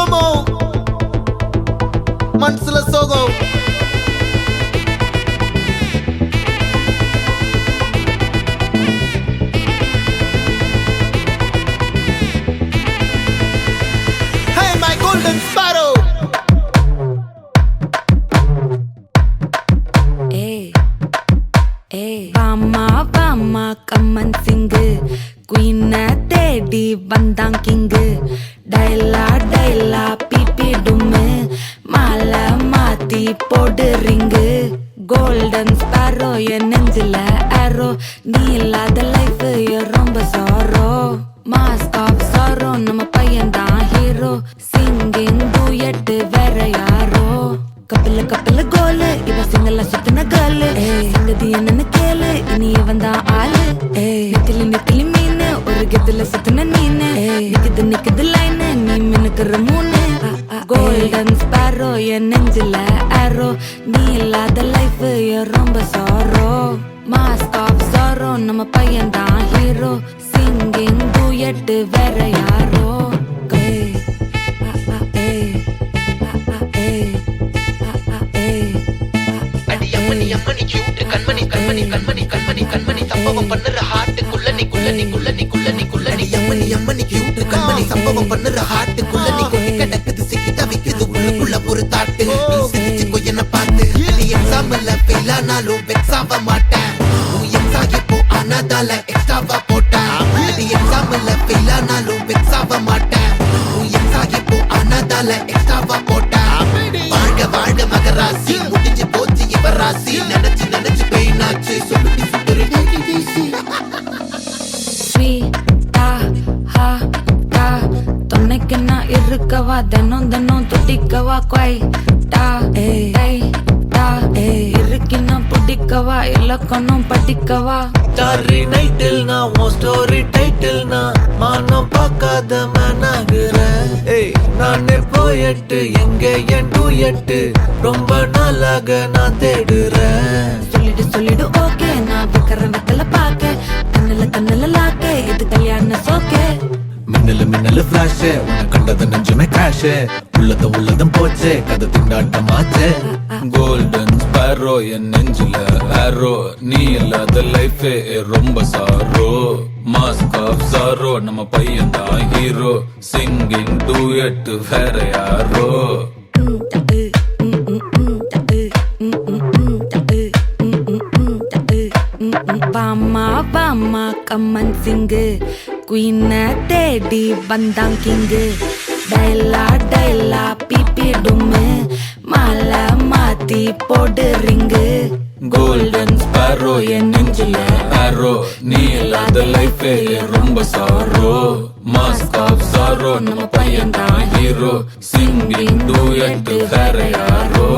FOMO மனசுல சோகம் Hey my golden sparrow வாமா வாமா கம்மன் சிங்கு குயின தேடி வந்தான் கிங்கு டைலா டைலா பிபி டும்மு மாலை மாத்தி போடு ரிங்கு கோல்டன் ஸ்பாரோ என் நெஞ்சில ஆரோ நீ இல்லாத லைஃப் ரொம்ப சாரோ மாஸ்க் ஆஃப் சாரோ நம்ம பையன் தான் ஹீரோ சிங்கிங் டூயட் வேற யாரோ கப்பல கப்பல கோலு இவ சிங்கல சுத்தின கேளு சங்கதி என்னன்னு கேளு இனி இவன் தான் ஆளு நெத்திலி நெத்திலி மீனு ஒரு கெத்துல சுத்தின நீனு நிக்குது நிக்குது லைனு நீ மினுக்குற மூணு கோல்டன் ஸ்பாரோ என் நெஞ்சில ஆரோ நீ இல்லாத லைஃப் ரொம்ப சாரோ மாஸ்க் ஆஃப் சாரோ நம்ம பையன் தான் ஹீரோ சிங்கிங் டூயட் வேற யாரோ சம்பவம் பண்ணுற ஹார்ட்டுக்குள்ள நீக்குள்ள நீக்குள்ள நீக்குள்ள நீக்குள்ள நீ அம்மனி அம்மனி கியூட் கண்மணி சம்பவம் பண்ணுற ஹார்ட்டுக்குள்ள நீ கொட்டி கிடக்குது சிக்கி தவிக்குது உள்ளுக்குள்ள ஒரு தாட்டு நீ சிரிச்சுக்கோ என்ன பார்த்து நீ எக்ஸாம்ல ஃபெயில் ஆனாலும் வெக்ஸ் ஆக மாட்டேன் உன் எக்ஸாம் இப்போ ஆனதால எக்ஸ்ட்ராவா போட்டேன் நீ எக்ஸாம்ல ஃபெயில் ஆனாலும் வெக்ஸ் ஆக மாட்டேன் உன் எக்ஸாம் இப்போ ஆனதால எக்ஸ்ட்ராவா போட்டேன் வாழ்க வாழ்க மகராசி முடிஞ்சு போச்சு இவ ராசி நினைச்சு நினைச்சு பெயின் ஆச்சு சொல்லுடி துணைக்கு நான் இருக்கவா தினம் தினம் துடிக்கவா குவாய் டா இருக்கினா பிடிக்கவா இலக்கணம் படிக்கவா ஸ்டாரி நைட்டில் நான் உன் ஸ்டோரி டைட்டில் நான் மானம் பார்க்காத மேனாகிறேன் நானே போயட்டு எங்க என் டூயட்டு ரொம்ப நாளாக நான் தேடுறேன் சொல்லிடு ஓகே நான் வைக்கிற வெத்தல பாக்க கண்ணுல லாக்க இது கல்யாண சோக்கே மின்னலு மின்னலு ஃபிளாஷ் உன்னை கண்டது நெஞ்சுமே கிராஷ் உள்ளதும் போச்சு கதை திண்டாட்டமாச்சு கோல்டன் ஸ்பாரோ என் நெஞ்சில ஆரோ நீ இல்லாத லைஃப் ரொம்ப சாரோ மாஸ்க் ஆஃப் சாரோ நம்ம பையன் தான் ஹீரோ சிங்கிங் டூயட் வேற யாரோ வாமா வாமா கம்மன் சிங்கு குயின தேடி வந்தான் கிங்கு டைலா டைலா பிபி டும்மு மாலை மாத்தி போடு ரிங்கு கோல்டன் ஸ்பாரோ என் நெஞ்சில ஆரோ நீ இல்லாத லைஃப் ரொம்ப சாரோ மாஸ்க் ஆஃப் சாரோ நம்ம பையன் தான் ஹீரோ சிங்கிங் டூயட் வேற யாரோ